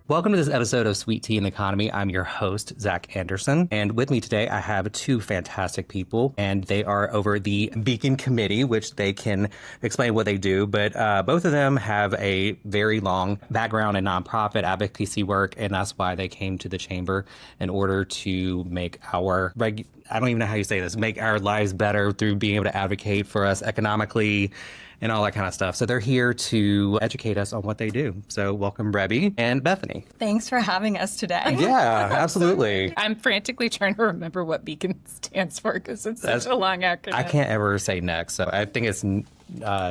Welcome to this episode of Sweet Tea in the Economy. I'm your host, Zach Anderson. And with me today, I have two fantastic people, and they are over the Beacon Committee, which they can explain what they do. But both of them have a very long background in nonprofit advocacy work, and that's why they came to the chamber in order to make our, I don't even know how you say this, make our lives better through being able to advocate for us economically and all that kind of stuff. So they're here to educate us on what they do. So welcome, Rebby and Bethany. Thanks for having us today. Yeah, absolutely. I'm frantically trying to remember what Beacon stands for because it's such a long acronym. I can't ever say next, so I think it's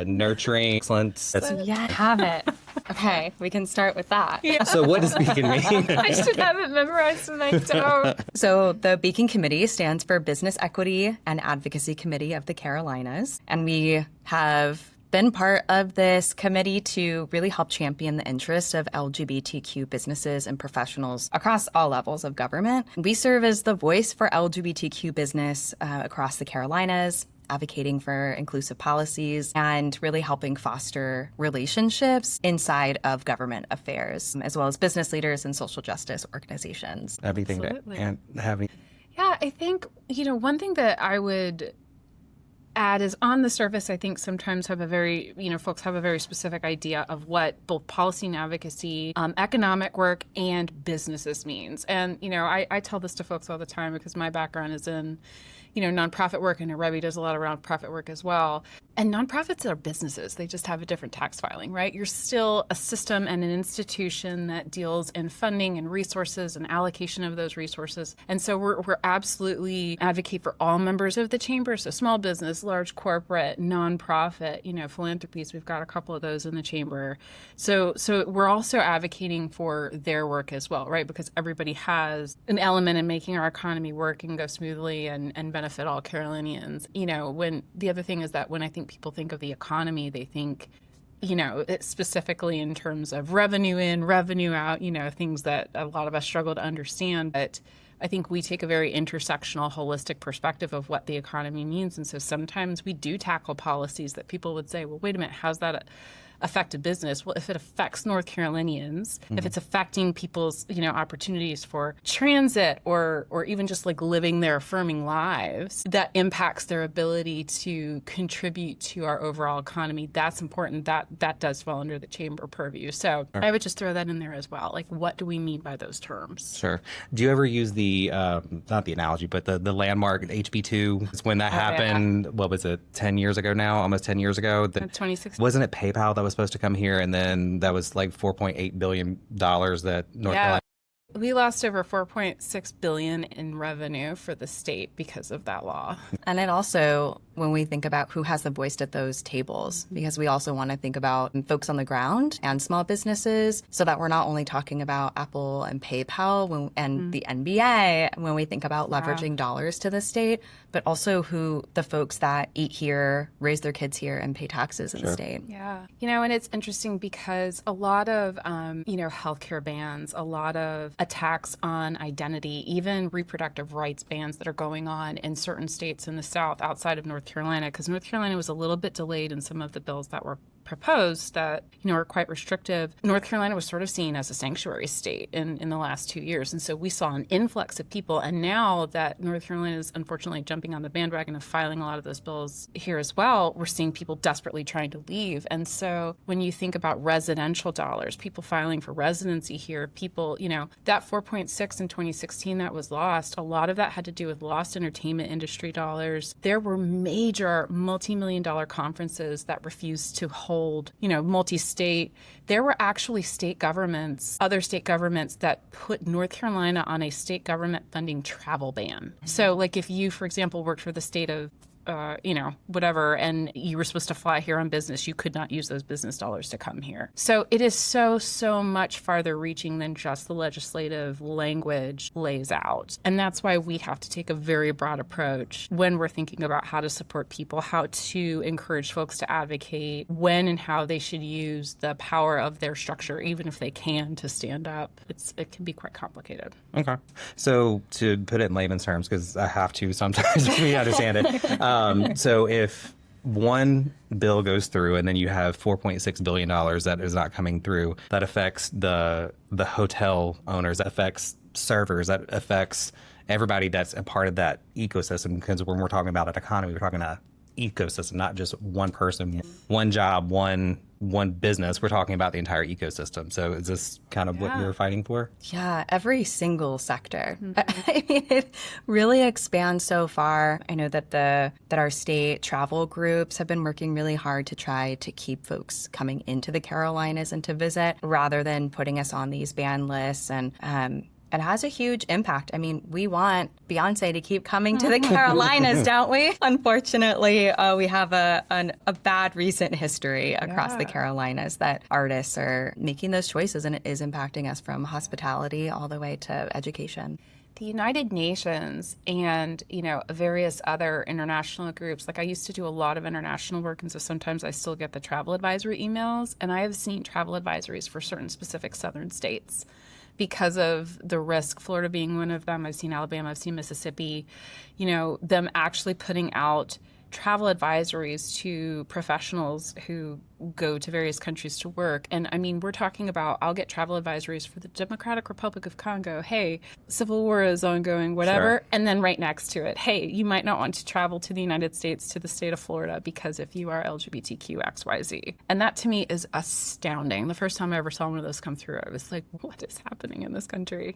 nurturing excellence. Yeah, have it. Okay, we can start with that. Yeah. So what does Beacon mean? I should have it memorized and I don't. So the Beacon Committee stands for Business Equity and Advocacy Committee of the Carolinas, and we have been part of this committee to really help champion the interests of LGBTQ businesses and professionals across all levels of government. We serve as the voice for LGBTQ business across the Carolinas, advocating for inclusive policies and really helping foster relationships inside of government affairs, as well as business leaders and social justice organizations. Everything that and having. Yeah, I think, one thing that I would add is on the surface, I think sometimes have a very, folks have a very specific idea of what both policy and advocacy, economic work, and businesses means. And, I tell this to folks all the time because my background is in, nonprofit work, and Rebby does a lot of nonprofit work as well. And nonprofits are businesses. They just have a different tax filing, right? You're still a system and an institution that deals in funding and resources and allocation of those resources. And so we're absolutely advocate for all members of the chamber. So small business, large corporate, nonprofit, philanthropies. We've got a couple of those in the chamber. So we're also advocating for their work as well, right? Because everybody has an element in making our economy work and go smoothly and benefit all Carolinians. When the other thing is that when I think people think of the economy, they think, it's specifically in terms of revenue in, revenue out, things that a lot of us struggle to understand. But I think we take a very intersectional, holistic perspective of what the economy means. And so sometimes we do tackle policies that people would say, well, wait a minute, how's that affect a business? Well, if it affects North Carolinians, if it's affecting people's, opportunities for transit or even just like living their affirming lives, that impacts their ability to contribute to our overall economy. That's important. That does fall under the chamber purview. So I would just throw that in there as well. Like, what do we mean by those terms? Sure. Do you ever use the, not the analogy, but the landmark HB2? It's when that happened, What was it, 10 years ago now? Almost 10 years ago? 2016. Wasn't it PayPal that was supposed to come here, and then that was like $4.8 billion that North Carolina. We lost over $4.6 billion in revenue for the state because of that law. And it also, when we think about who has the voice at those tables, because we also want to think about folks on the ground and small businesses, so that we're not only talking about Apple and PayPal and the NBA when we think about leveraging dollars to the state, but also who the folks that eat here, raise their kids here, and pay taxes in the state. Yeah. And it's interesting because a lot of, healthcare bans, a lot of attacks on identity, even reproductive rights bans that are going on in certain states in the South outside of North Carolina, because North Carolina was a little bit delayed in some of the bills that were proposed that, are quite restrictive. North Carolina was sort of seen as a sanctuary state in the last 2 years. And so we saw an influx of people. And now that North Carolina is unfortunately jumping on the bandwagon of filing a lot of those bills here as well, we're seeing people desperately trying to leave. And so when you think about residential dollars, people filing for residency here, people, that 4.6 in 2016 that was lost, a lot of that had to do with lost entertainment industry dollars. There were major multi-million-dollar conferences that refused to hold, multi-state. There were actually state governments, other state governments that put North Carolina on a state government funding travel ban. So like if you, for example, worked for the state of whatever, and you were supposed to fly here on business, you could not use those business dollars to come here. So it is so much farther reaching than just the legislative language lays out. And that's why we have to take a very broad approach when we're thinking about how to support people, how to encourage folks to advocate, when and how they should use the power of their structure, even if they can, to stand up. It can be quite complicated. Okay. So to put it in layman's terms, because I have to sometimes for me to understand it. So if one bill goes through and then you have $4.6 billion that is not coming through, that affects the hotel owners, that affects servers, that affects everybody that's a part of that ecosystem. Because when we're talking about an economy, we're talking about ecosystem, not just one person, one job, one business. We're talking about the entire ecosystem. So is this kind of what you're fighting for? Yeah, every single sector. I mean, it really expands so far. I know that our state travel groups have been working really hard to try to keep folks coming into the Carolinas and to visit rather than putting us on these ban lists. And it has a huge impact. I mean, we want Beyonce to keep coming to the Carolinas, don't we? Unfortunately, we have a bad recent history across the Carolinas that artists are making those choices, and it is impacting us from hospitality all the way to education. The United Nations and, various other international groups, like I used to do a lot of international work, and so sometimes I still get the travel advisory emails, and I have seen travel advisories for certain specific southern states because of the risk, Florida being one of them. I've seen Alabama, I've seen Mississippi, them actually putting out travel advisories to professionals who go to various countries to work. And I mean, we're talking about, I'll get travel advisories for the Democratic Republic of Congo. Hey, civil war is ongoing, whatever. Sure. And then right next to it, hey, you might not want to travel to the United States, to the state of Florida, because if you are LGBTQ XYZ. And that to me is astounding. The first time I ever saw one of those come through, I was like, what is happening in this country?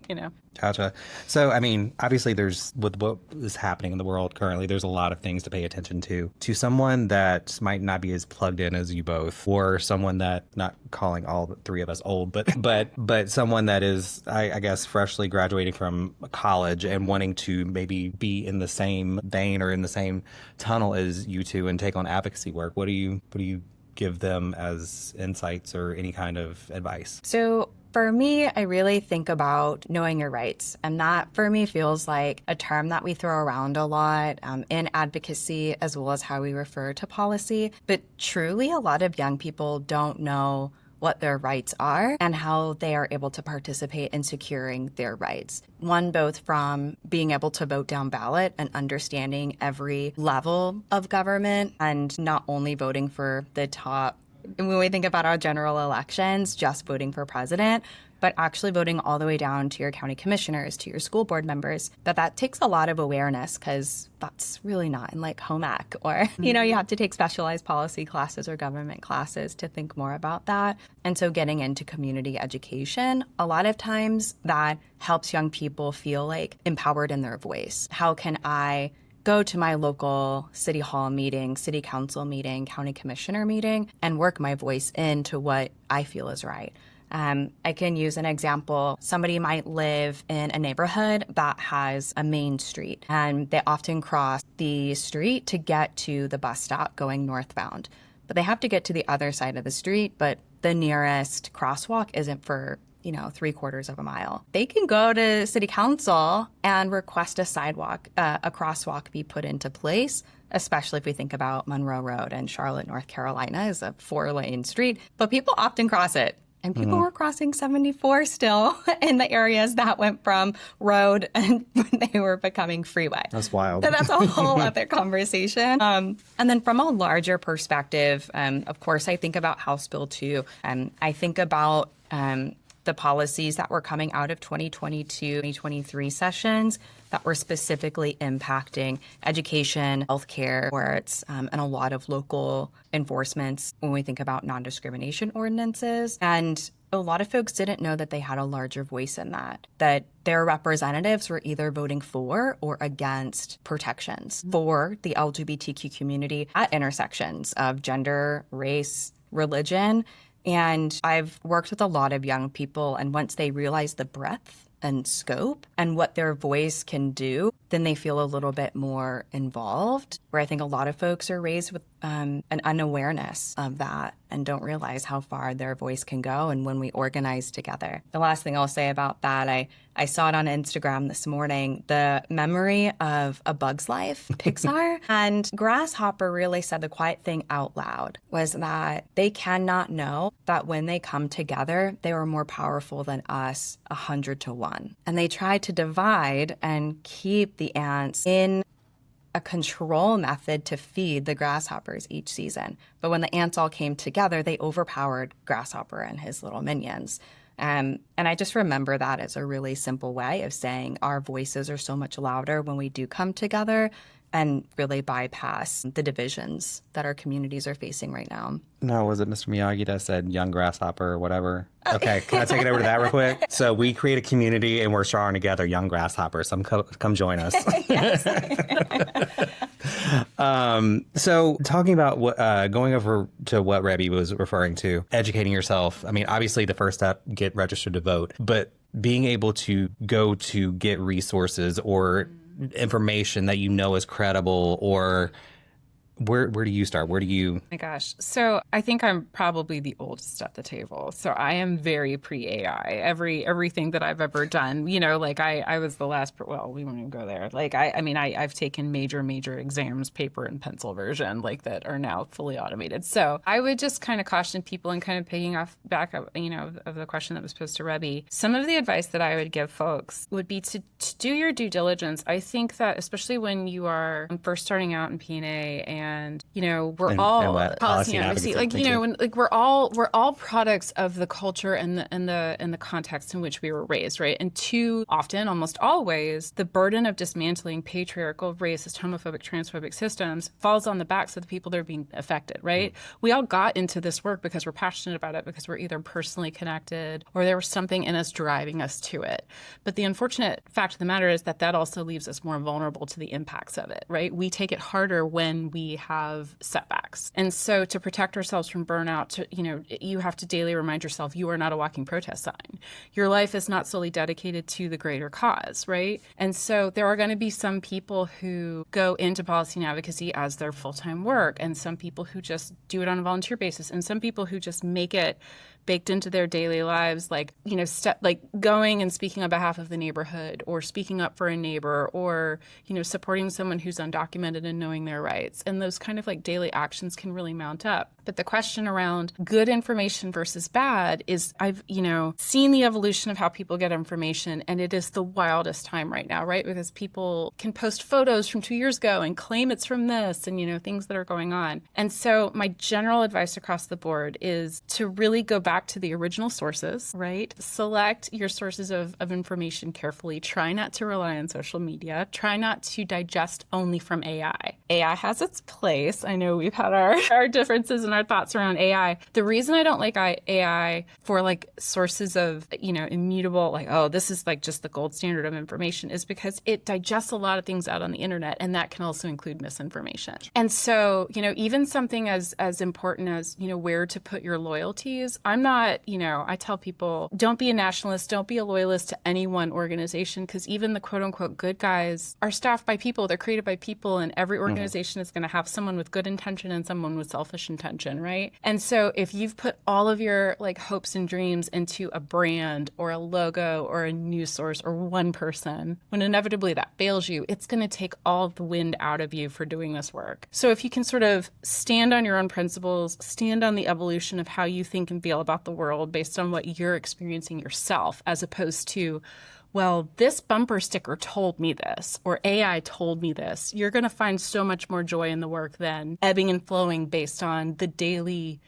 Gotcha. So, I mean, obviously with what is happening in the world currently, there's a lot of things to pay attention to. To someone that might not be as plugged in as you both, or someone that, not calling all three of us old, but someone that is, I guess, freshly graduating from college and wanting to maybe be in the same vein or in the same tunnel as you two and take on advocacy work, what do you give them as insights or any kind of advice? So for me, I really think about knowing your rights. And that, for me, feels like a term that we throw around a lot in advocacy, as well as how we refer to policy. But truly, a lot of young people don't know what their rights are and how they are able to participate in securing their rights. One, both from being able to vote down ballot and understanding every level of government, and not only voting for the top. When we think about our general elections, just voting for president, but actually voting all the way down to your county commissioners, to your school board members, that takes a lot of awareness, because that's really not in like home ec, or, you have to take specialized policy classes or government classes to think more about that. And so getting into community education, a lot of times that helps young people feel like empowered in their voice. How can I go to my local city hall meeting, city council meeting, county commissioner meeting, and work my voice into what I feel is right? I can use an example. Somebody might live in a neighborhood that has a main street, and they often cross the street to get to the bus stop going northbound. But they have to get to the other side of the street, but the nearest crosswalk isn't for 3/4 of a mile. They can go to city council and request a crosswalk be put into place, especially if we think about Monroe Road in Charlotte, North Carolina is a 4-lane street, but people often cross it. And people were crossing 74 still in the areas that went from road and when they were becoming freeway. That's wild. So that's a whole other conversation. And then from a larger perspective, of course, I think about House Bill 2. I think about the policies that were coming out of 2022, 2023 sessions that were specifically impacting education, healthcare, where it's and a lot of local enforcements when we think about non-discrimination ordinances. And a lot of folks didn't know that they had a larger voice in that their representatives were either voting for or against protections for the LGBTQ community at intersections of gender, race, religion. And I've worked with a lot of young people, and once they realize the breadth and scope and what their voice can do, then they feel a little bit more involved, where I think a lot of folks are raised with an unawareness of that and don't realize how far their voice can go and when we organize together. The last thing I'll say about that, I saw it on Instagram this morning, the memory of A Bug's Life, Pixar, and Grasshopper really said the quiet thing out loud was that they cannot know that when they come together, they are more powerful than us 100 to 1. And they tried to divide and keep the ants in a control method to feed the grasshoppers each season. But when the ants all came together, they overpowered Grasshopper and his little minions. And I just remember that as a really simple way of saying our voices are so much louder when we do come together and really bypass the divisions that our communities are facing right now. No, was it Mr. Miyagi that said young grasshopper or whatever? Okay, can I take it over to that real quick? So we create a community and we're strong together, young grasshoppers. Come join us. So talking about what, going over to what Rebby was referring to, educating yourself. I mean, obviously the first step, get registered to vote, but being able to go to get resources or information that you know is credible, or where do you start? Where do you? My gosh. So I think I'm probably the oldest at the table. So I am very pre-AI. Everything that I've ever done, like I was the last, well, we won't even go there. Like, I've taken major exams, paper and pencil version, like that are now fully automated. So I would just kind of caution people and kind of picking off back up, of the question that was posed to Rebby. Some of the advice that I would give folks would be to do your due diligence. I think that especially when you are first starting out in P&A and we're all policy and advocacy, we're all products of the culture and the context in which we were raised, right? And too often, almost always, the burden of dismantling patriarchal, racist, homophobic, transphobic systems falls on the backs of the people that are being affected, right? We all got into this work because we're passionate about it, because we're either personally connected or there was something in us driving us to it. But the unfortunate fact of the matter is that also leaves us more vulnerable to the impacts of it, right? We take it harder when we have setbacks. And so to protect ourselves from burnout, you have to daily remind yourself you are not a walking protest sign. Your life is not solely dedicated to the greater cause, right? And so there are going to be some people who go into policy and advocacy as their full-time work, and some people who just do it on a volunteer basis, and some people who just make it baked into their daily lives, like going and speaking on behalf of the neighborhood, or speaking up for a neighbor, or supporting someone who's undocumented and knowing their rights. And those kind of daily actions can really mount up. But the question around good information versus bad is, I've seen the evolution of how people get information, and it is the wildest time right now, right? Because people can post photos from 2 years ago and claim it's from this, and things that are going on. And so my general advice across the board is to really go back to the original sources, right? Select your sources of information carefully. Try not to rely on social media. Try not to digest only from AI. AI has its place. I know we've had our differences and our thoughts around AI. The reason I don't like AI for sources of, immutable, this is just the gold standard of information, is because it digests a lot of things out on the internet, and that can also include misinformation. And so, even something as important as, where to put your loyalties, I tell people, don't be a nationalist, don't be a loyalist to any one organization, because even the quote unquote good guys are staffed by people, they're created by people, and every organization is going to have someone with good intention and someone with selfish intention, right? And so if you've put all of your hopes and dreams into a brand or a logo or a news source or one person, when inevitably that fails you, it's going to take all the wind out of you for doing this work. So if you can sort of stand on your own principles, stand on the evolution of how you think and feel about the world based on what you're experiencing yourself, as opposed to, well, this bumper sticker told me this, or AI told me this, you're going to find so much more joy in the work than ebbing and flowing based on the daily,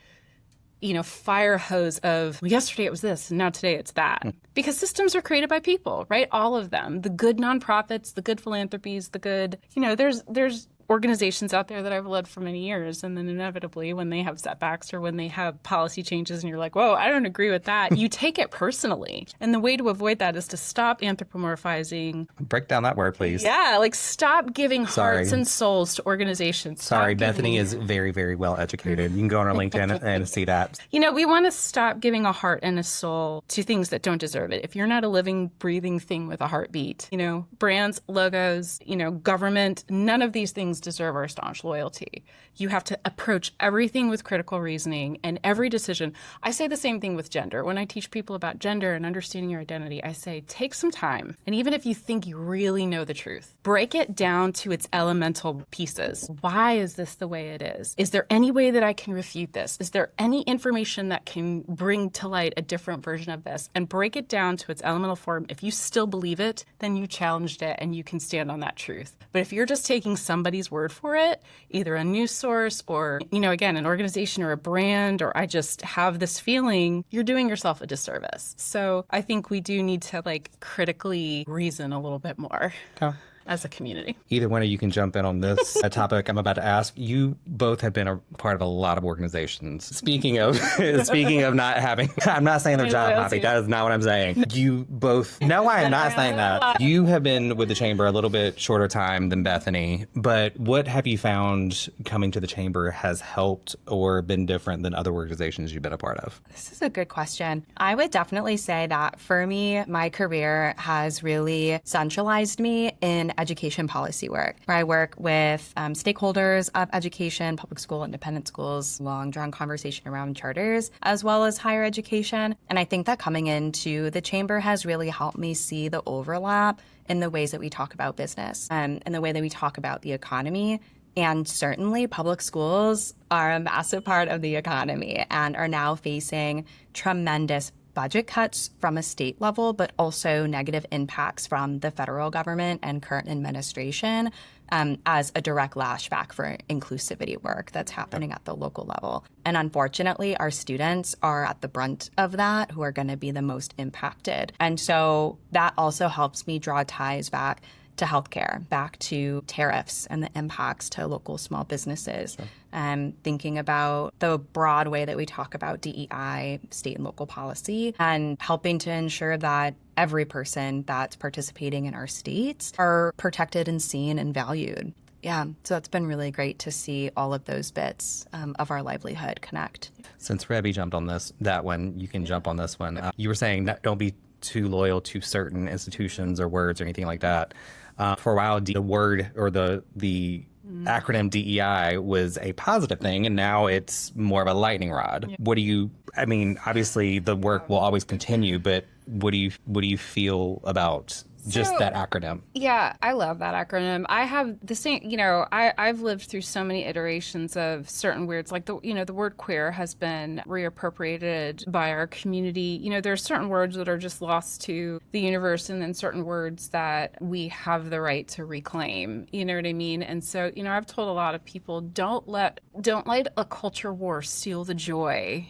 fire hose of, well, yesterday it was this, and now today it's that. Because systems are created by people, right? All of them. The good nonprofits, the good philanthropies, the good, there's organizations out there that I've led for many years. And then inevitably when they have setbacks or when they have policy changes and you're like, whoa, I don't agree with that, you take it personally. And the way to avoid that is to stop anthropomorphizing. Break down that word, please. Yeah, like stop giving hearts and souls to organizations. Sorry, Bethany is very, very well educated. You can go on our LinkedIn and see that. We want to stop giving a heart and a soul to things that don't deserve it. If you're not a living, breathing thing with a heartbeat, brands, logos, government, none of these things deserve our staunch loyalty. You have to approach everything with critical reasoning and every decision. I say the same thing with gender. When I teach people about gender and understanding your identity, I say, take some time. And even if you think you really know the truth, break it down to its elemental pieces. Why is this the way it is? Is there any way that I can refute this? Is there any information that can bring to light a different version of this? And break it down to its elemental form. If you still believe it, then you challenged it and you can stand on that truth. But if you're just taking somebody's word for it, either a news source or, again, an organization or a brand, or I just have this feeling, you're doing yourself a disservice. So I think we do need to critically reason a little bit more. Okay. As a community. Either one of you can jump in on this topic I'm about to ask. You both have been a part of a lot of organizations. Speaking of not having, I'm not saying they're job hopping. That is not what I'm saying. You both, no, I am not saying that. You have been with the Chamber a little bit shorter time than Bethany, but what have you found coming to the Chamber has helped or been different than other organizations you've been a part of? This is a good question. I would definitely say that for me, my career has really centralized me in education policy work, where I work with stakeholders of education, public school, independent schools, long drawn conversation around charters, as well as higher education. And I think that coming into the Chamber has really helped me see the overlap in the ways that we talk about business and the way that we talk about the economy. And certainly public schools are a massive part of the economy and are now facing tremendous budget cuts from a state level, but also negative impacts from the federal government and current administration as a direct lashback for inclusivity work that's happening at the local level. And unfortunately, our students are at the brunt of that, who are going to be the most impacted. And so that also helps me draw ties back to healthcare, back to tariffs and the impacts to local small businesses. Sure. Thinking about the broad way that we talk about DEI, state and local policy, and helping to ensure that every person that's participating in our states are protected and seen and valued. Yeah, so it's been really great to see all of those bits of our livelihood connect. Since Rebby jumped on that one, you can jump on this one. You were saying that don't be too loyal to certain institutions or words or anything like that. For a while, the word or the acronym DEI was a positive thing, and now it's more of a lightning rod. Yeah. Obviously the work will always continue, but what do you feel about just that acronym? Yeah, I love that acronym. I have the same, I've lived through so many iterations of certain words, like the word queer has been reappropriated by our community. There are certain words that are just lost to the universe, and then certain words that we have the right to reclaim. You know what I mean? And so, I've told a lot of people, don't let a culture war steal the joy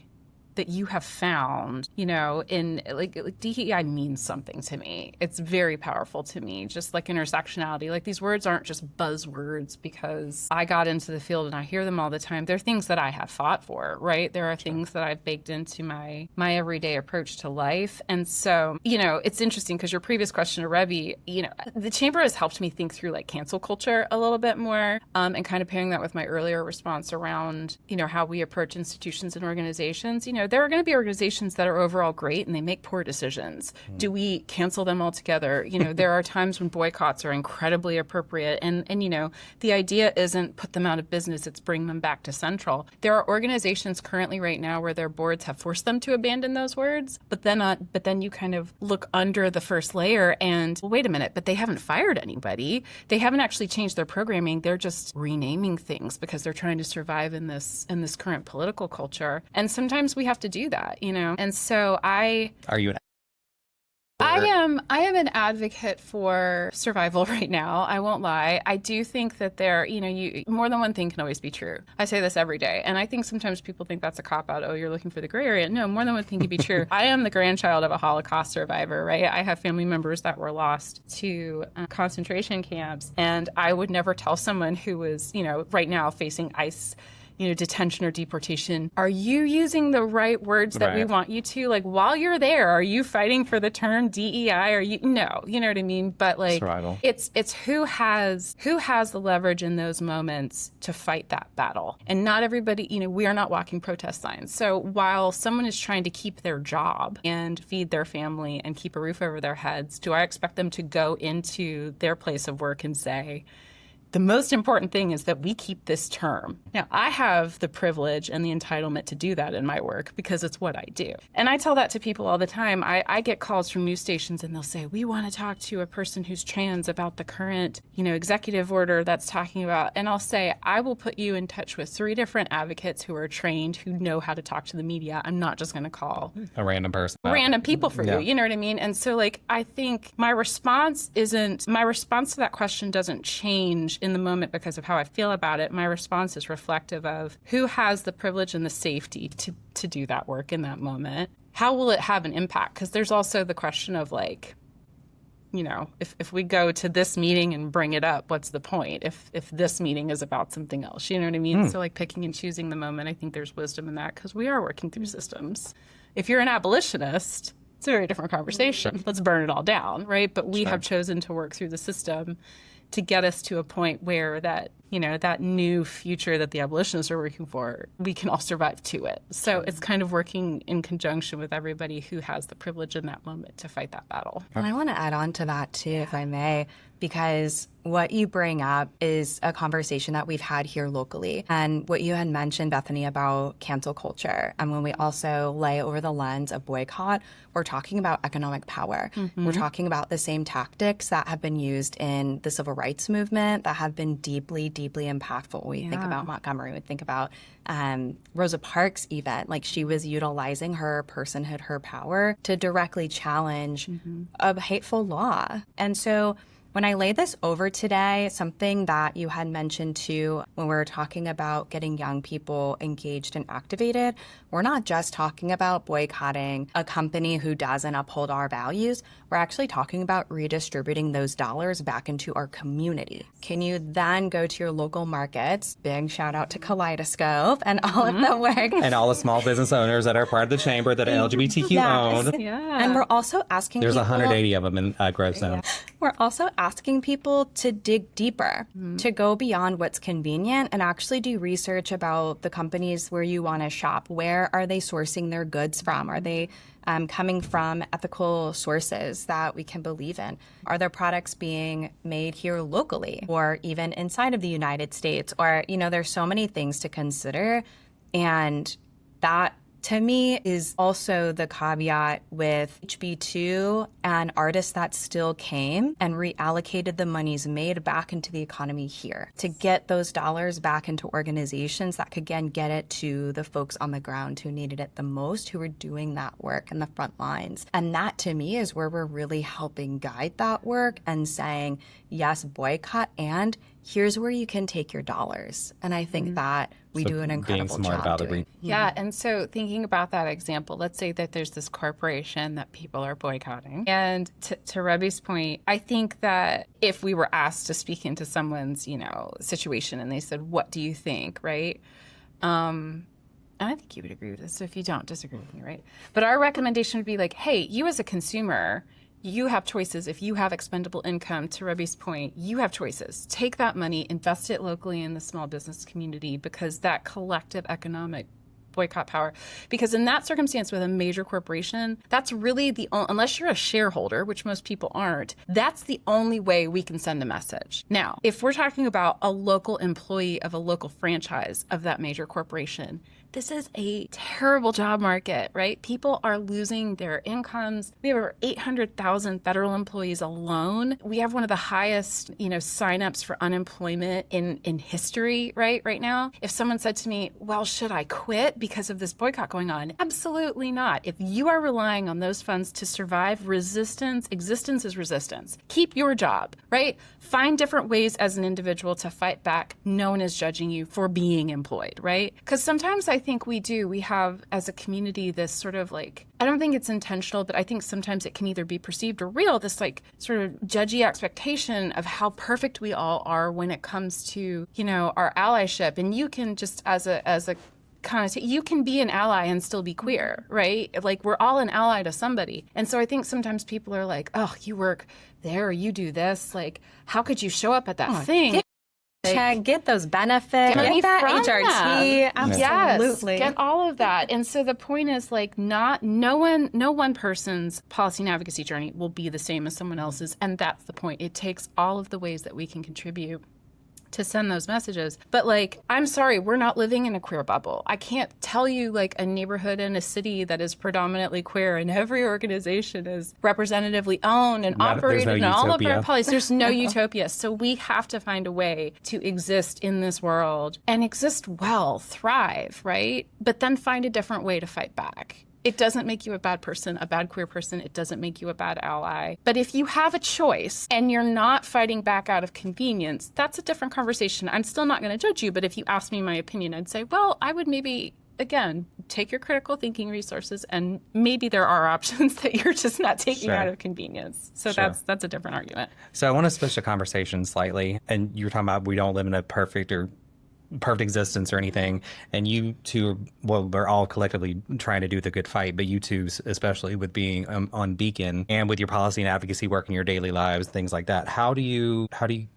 that you have found, in like DEI means something to me. It's very powerful to me, just like intersectionality. Like, these words aren't just buzzwords because I got into the field and I hear them all the time. They're things that I have fought for, right? There are things that I've baked into my everyday approach to life. And so, it's interesting because your previous question to Rebby, the Chamber has helped me think through cancel culture a little bit more, and kind of pairing that with my earlier response around, how we approach institutions and organizations. There are going to be organizations that are overall great and they make poor decisions. Do we cancel them altogether? There are times when boycotts are incredibly appropriate. And the idea isn't put them out of business, it's bring them back to central. There are organizations currently right now where their boards have forced them to abandon those words, but then you kind of look under the first layer and, well, wait a minute, but they haven't fired anybody. They haven't actually changed their programming. They're just renaming things because they're trying to survive in this current political culture. And sometimes we have to do that, And so Are you an I am an advocate for survival right now. I won't lie. I do think that more than one thing can always be true. I say this every day. And I think sometimes people think that's a cop-out. Oh, you're looking for the gray area. No, more than one thing can be true. I am the grandchild of a Holocaust survivor, right? I have family members that were lost to concentration camps. And I would never tell someone who was, right now facing ICE detention or deportation, are you using the right words that we want you to? Like, while you're there, are you fighting for the term DEI? No, you know what I mean? But like, survival. It's who has the leverage in those moments to fight that battle. And not everybody, we are not walking protest signs. So while someone is trying to keep their job and feed their family and keep a roof over their heads, do I expect them to go into their place of work and say, the most important thing is that we keep this term? Now, I have the privilege and the entitlement to do that in my work because it's what I do. And I tell that to people all the time. I get calls from news stations and they'll say, we want to talk to a person who's trans about the current, executive order that's talking about. And I'll say, I will put you in touch with 3 different advocates who are trained, who know how to talk to the media. I'm not just going to call a random person, random people for you. You know what I mean? And so I think my response to that question doesn't change in the moment because of how I feel about it. My response is reflective of who has the privilege and the safety to do that work in that moment. How will it have an impact? Because there's also the question of if we go to this meeting and bring it up, what's the point? If this meeting is about something else, you know what I mean? So picking and choosing the moment, I think there's wisdom in that because we are working through systems. If you're an abolitionist, it's a very different conversation. Let's burn it all down, right? But we have chosen to work through the system to get us to a point where that new future that the abolitionists are working for, we can all survive to it. So it's kind of working in conjunction with everybody who has the privilege in that moment to fight that battle. And I want to add on to that too, if I may, because what you bring up is a conversation that we've had here locally. And what you had mentioned, Bethany, about cancel culture. And when we also lay over the lens of boycott, we're talking about economic power. We're talking about the same tactics that have been used in the civil rights movement that have been deeply, deeply impactful. We think about Montgomery, we think about Rosa Parks even. She was utilizing her personhood, her power to directly challenge a hateful law. And so when I lay this over today, something that you had mentioned too, when we were talking about getting young people engaged and activated, we're not just talking about boycotting a company who doesn't uphold our values. We're actually talking about redistributing those dollars back into our community. Can you then go to your local markets? Big shout out to Kaleidoscope and all of the work. And all the small business owners that are part of the chamber that are LGBTQ owned. Yeah. And we're also asking There's people, 180 of them in Grovestone. We're also asking people to dig deeper, to go beyond what's convenient and actually do research about the companies where you want to shop. Where are they sourcing their goods from? Are they coming from ethical sources that we can believe in? Are their products being made here locally or even inside of the United States? Or, there's so many things to consider. And that, to me, is also the caveat with HB2 and artists that still came and reallocated the monies made back into the economy here to get those dollars back into organizations that could, again, get it to the folks on the ground who needed it the most, who were doing that work in the front lines. And that, to me, is where we're really helping guide that work and saying, yes, boycott, and here's where you can take your dollars. And I think that we do an incredible job doing. Yeah, and so thinking about that example, let's say that there's this corporation that people are boycotting. And to Rebby's point, I think that if we were asked to speak into someone's, situation and they said, what do you think, right? And I think you would agree with this, so if you don't, disagree with me, right? But our recommendation would be hey, you as a consumer, you have choices. If you have expendable income, to Rebby's point, you have choices. Take that money, invest it locally in the small business community, because that collective economic boycott power. Because in that circumstance with a major corporation, that's really unless you're a shareholder, which most people aren't, that's the only way we can send a message. Now, if we're talking about a local employee of a local franchise of that major corporation, this is a terrible job market, right? People are losing their incomes. We have over 800,000 federal employees alone. We have one of the highest, signups for unemployment in history, right now. If someone said to me, well, should I quit because of this boycott going on? Absolutely not. If you are relying on those funds to survive existence is resistance. Keep your job, right? Find different ways as an individual to fight back. No one is judging you for being employed, right? Because sometimes I think we have as a community this sort of like, I don't think it's intentional, but I think sometimes it can either be perceived or real, this like sort of judgy expectation of how perfect we all are when it comes to, our allyship. And you can just as a you can be an ally and still be queer, right? Like we're all an ally to somebody. And so I think sometimes people are like, oh, you work there or you do this. Like, how could you show up at that thing? Get those benefits, get that HRT, absolutely. Yes, get all of that. And so the point is like no one person's policy and advocacy journey will be the same as someone else's. And that's the point. It takes all of the ways that we can contribute to send those messages. But like, I'm sorry, we're not living in a queer bubble. I can't tell you like a neighborhood in a city that is predominantly queer and every organization is representatively owned and operated and all of our policies. There's no utopia. So we have to find a way to exist in this world and exist well, thrive, right? But then find a different way to fight back. It doesn't make you a bad person, a bad queer person. It doesn't make you a bad ally. But if you have a choice and you're not fighting back out of convenience, that's a different conversation. I'm still not going to judge you, but if you ask me my opinion, I'd say, well, I would maybe, again, take your critical thinking resources and maybe there are options that you're just not taking out of convenience. So that's a different argument. So I want to switch the conversation slightly. And you were talking about we don't live in a perfect existence or anything, and you two, well, we're all collectively trying to do the good fight, but you two especially with being on Beacon and with your policy and advocacy work in your daily lives, things like that, how do you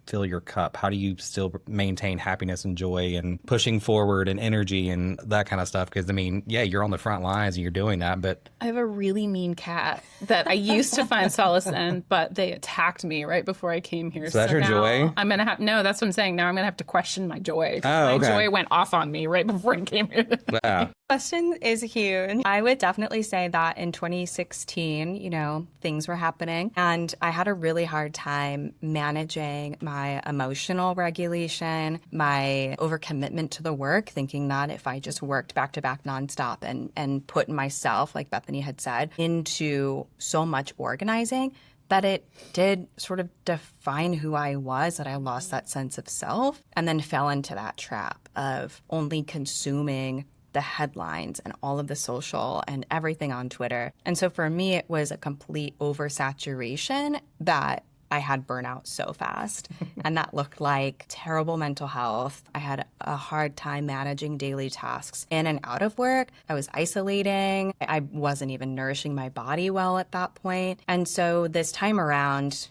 fill your cup? How do you still maintain happiness and joy and pushing forward and energy and that kind of stuff? Because I mean, yeah, you're on the front lines and you're doing that, but I have a really mean cat that I used to find solace in, but they attacked me right before I came here. So that's your joy? I'm gonna have that's what I'm saying. Now I'm gonna have to question my joy. My joy went off on me right before I came here. Wow. Question is huge. I would definitely say that in 2016, things were happening and I had a really hard time managing my emotional regulation, my overcommitment to the work, thinking that if I just worked back to back nonstop and put myself, like Bethany had said, into so much organizing, that it did sort of define who I was, that I lost that sense of self and then fell into that trap of only consuming the headlines and all of the social and everything on Twitter. And so for me, it was a complete oversaturation that I had burnout so fast. And that looked like terrible mental health. I had a hard time managing daily tasks in and out of work. I was isolating. I wasn't even nourishing my body well at that point. And so this time around,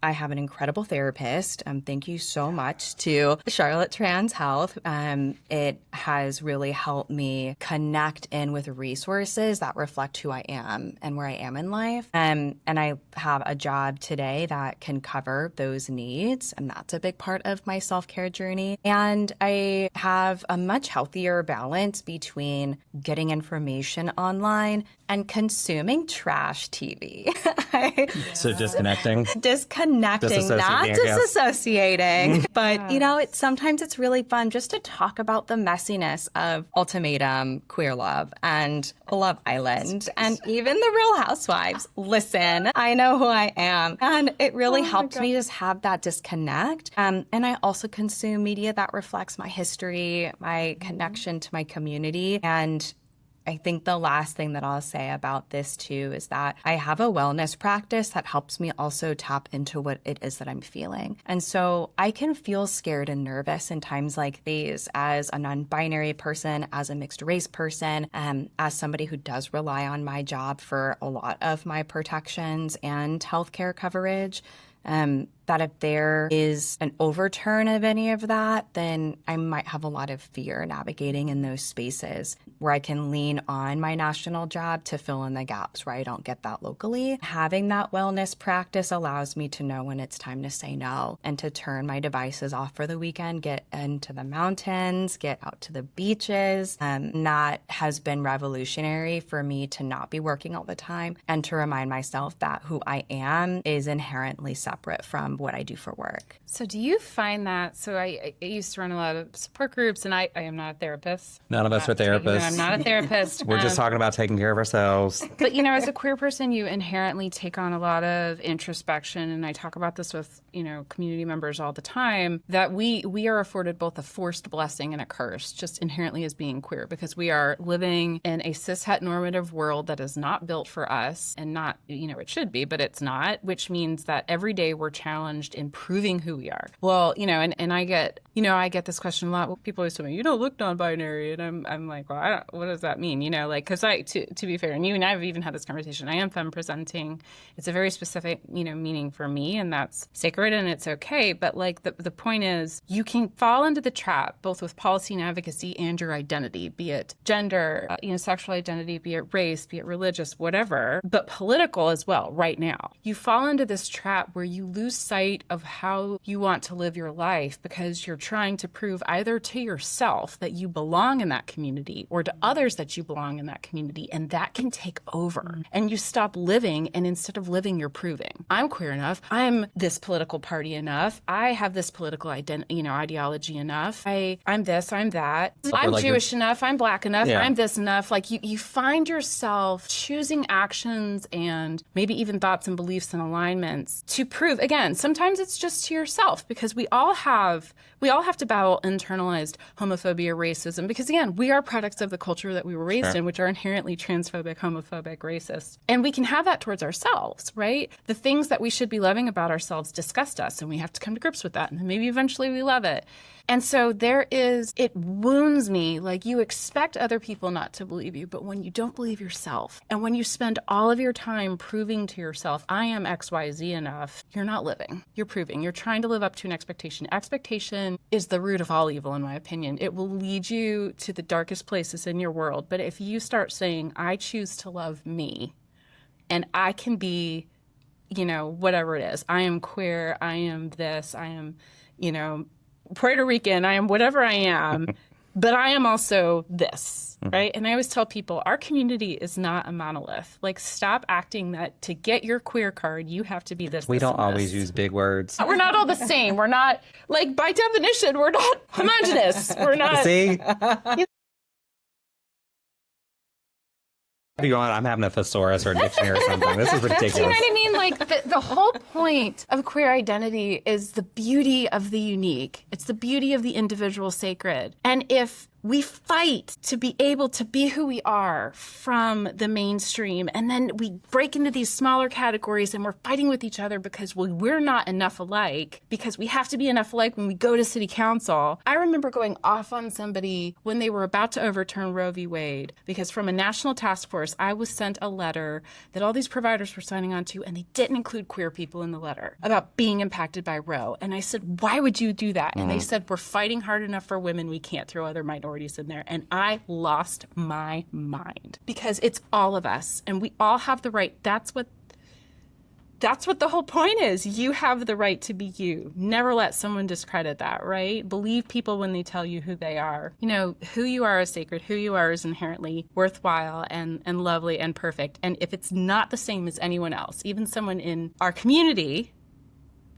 I have an incredible therapist. Thank you so much to Charlotte Trans Health. It has really helped me connect in with resources that reflect who I am and where I am in life. And I have a job today that can cover those needs. And that's a big part of my self-care journey. And I have a much healthier balance between getting information online and consuming trash TV. So disconnecting, not disassociating. But, sometimes it's really fun just to talk about the messiness of Ultimatum, Queer Love, and Love Island, and even the Real Housewives. Listen, I know who I am. And it really helped me just have that disconnect. And I also consume media that reflects my history, my connection to my community. And I think the last thing that I'll say about this too is that I have a wellness practice that helps me also tap into what it is that I'm feeling. And so I can feel scared and nervous in times like these as a non-binary person, as a mixed race person, as somebody who does rely on my job for a lot of my protections and healthcare coverage. That if there is an overturn of any of that, then I might have a lot of fear navigating in those spaces where I can lean on my national job to fill in the gaps where I don't get that locally. Having that wellness practice allows me to know when it's time to say no and to turn my devices off for the weekend, get into the mountains, get out to the beaches. That has been revolutionary for me to not be working all the time and to remind myself that who I am is inherently separate from what I do for work. So do you find that, so I used to run a lot of support groups, and I am not a therapist. None of us are therapists. I'm not a therapist. We're just talking about taking care of ourselves. But, you know, as a queer person, you inherently take on a lot of introspection, and I talk about this with, you know, community members all the time, that we are afforded both a forced blessing and a curse, just inherently as being queer, because we are living in a cishet normative world that is not built for us, and not, you know, it should be, but it's not, which means that every day we're challenged in proving who we are. Well, you know, and I get this question a lot. Well, people always tell me, you don't look non-binary. And I'm like, well, what does that mean? You know, like, because to be fair, and you and I have even had this conversation, I am femme presenting. It's a very specific, you know, meaning for me, and that's sacred and it's okay. But like the point is, you can fall into the trap both with policy and advocacy and your identity, be it gender, you know, sexual identity, be it race, be it religious, whatever, but political as well right now. You fall into this trap where you lose sight of how you want to live your life because you're trying to prove either to yourself that you belong in that community or to others that you belong in that community, and that can take over. And you stop living, and instead of living, you're proving. I'm queer enough. I'm this political party enough. I have this political ideology enough. I'm this, I'm that. I'm like Jewish enough. I'm Black enough. Yeah. I'm this enough. Like you find yourself choosing actions and maybe even thoughts and beliefs and alignments to prove. Again, sometimes it's just to yourself, because we all have to battle internalized homophobia, racism, because again, we are products of the culture that we were raised in, which are inherently transphobic, homophobic, racist. And we can have that towards ourselves, right? The things that we should be loving about ourselves disgust us, and we have to come to grips with that. And then maybe eventually we love it. And so it wounds me, like you expect other people not to believe you, but when you don't believe yourself, and when you spend all of your time proving to yourself, I am XYZ enough, you're not living. You're proving. You're trying to live up to an expectation. Expectation is the root of all evil, in my opinion. It will lead you to the darkest places in your world. But if you start saying, I choose to love me, and I can be, you know, whatever it is, I am queer, I am this, I am, you know, Puerto Rican, I am whatever I am, but I am also this, right? And I always tell people, our community is not a monolith. Like, stop acting that to get your queer card, you have to be this. We don't always this. use big words. We're not all the same. We're not, like, by definition, we're not homogenous. We're not. See? I'm having a thesaurus or a dictionary or something. This is ridiculous. Do you know what I mean? Like, the whole point of queer identity is the beauty of the unique. It's the beauty of the individual sacred. And if we fight to be able to be who we are from the mainstream, and then we break into these smaller categories, and we're fighting with each other because we're not enough alike, because we have to be enough alike when we go to city council. I remember going off on somebody when they were about to overturn Roe v. Wade, because from a national task force, I was sent a letter that all these providers were signing on to, and they didn't include queer people in the letter about being impacted by Roe. And I said, why would you do that? And they said, we're fighting hard enough for women. We can't throw other minorities in there. And I lost my mind, because it's all of us, and we all have the right. That's what the whole point is. You have the right to be you. Never let someone discredit that, right? Believe people when they tell you who they are. You know, who you are is sacred. Who you are is inherently worthwhile and lovely and perfect. And if it's not the same as anyone else, even someone in our community,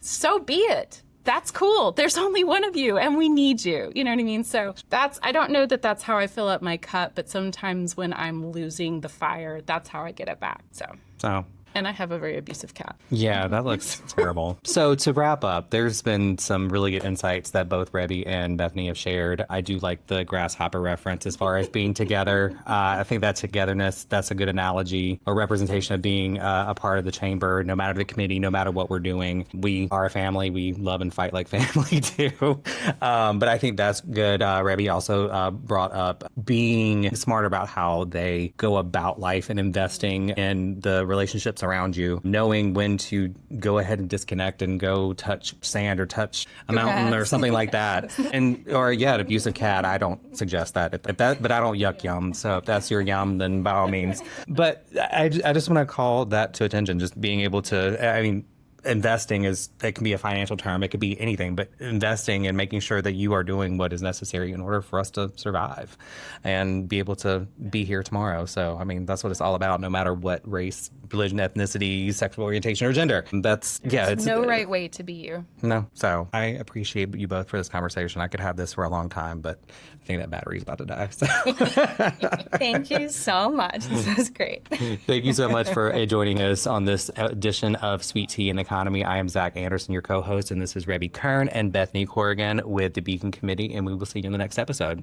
so be it. That's cool. There's only one of you, and we need you. You know what I mean? So I don't know that that's how I fill up my cup, but sometimes when I'm losing the fire, that's how I get it back. So. And I have a very abusive cat. Yeah, that looks terrible. So to wrap up, there's been some really good insights that both Rebby and Bethany have shared. I do like the grasshopper reference as far as being together. I think that togetherness, that's a good analogy or representation of being a part of the chamber, no matter the committee, no matter what we're doing. We are a family. We love and fight like family too. But I think that's good. Rebby also brought up being smart about how they go about life and investing in the relationships around you, knowing when to go ahead and disconnect and go touch sand or touch a mountain or something like that. Or an abusive cat. I don't suggest that. But I don't yuck yum. So if that's your yum, then by all means. But I just want to call that to attention. Just being able to, investing it can be a financial term, it could be anything, but investing and making sure that you are doing what is necessary in order for us to survive and be able to be here tomorrow. So, that's what it's all about, no matter what race, religion, ethnicity, sexual orientation, or gender. It's no right way to be you. No. So I appreciate you both for this conversation. I could have this for a long time, but I think that battery's about to die. So. Thank you so much. This was great. Thank you so much for joining us on this edition of Sweet Tea and Economy. I am Zach Anderson, your co-host, and this is Rebby Kern and Bethany Corrigan with the Beacon Committee, and we will see you in the next episode.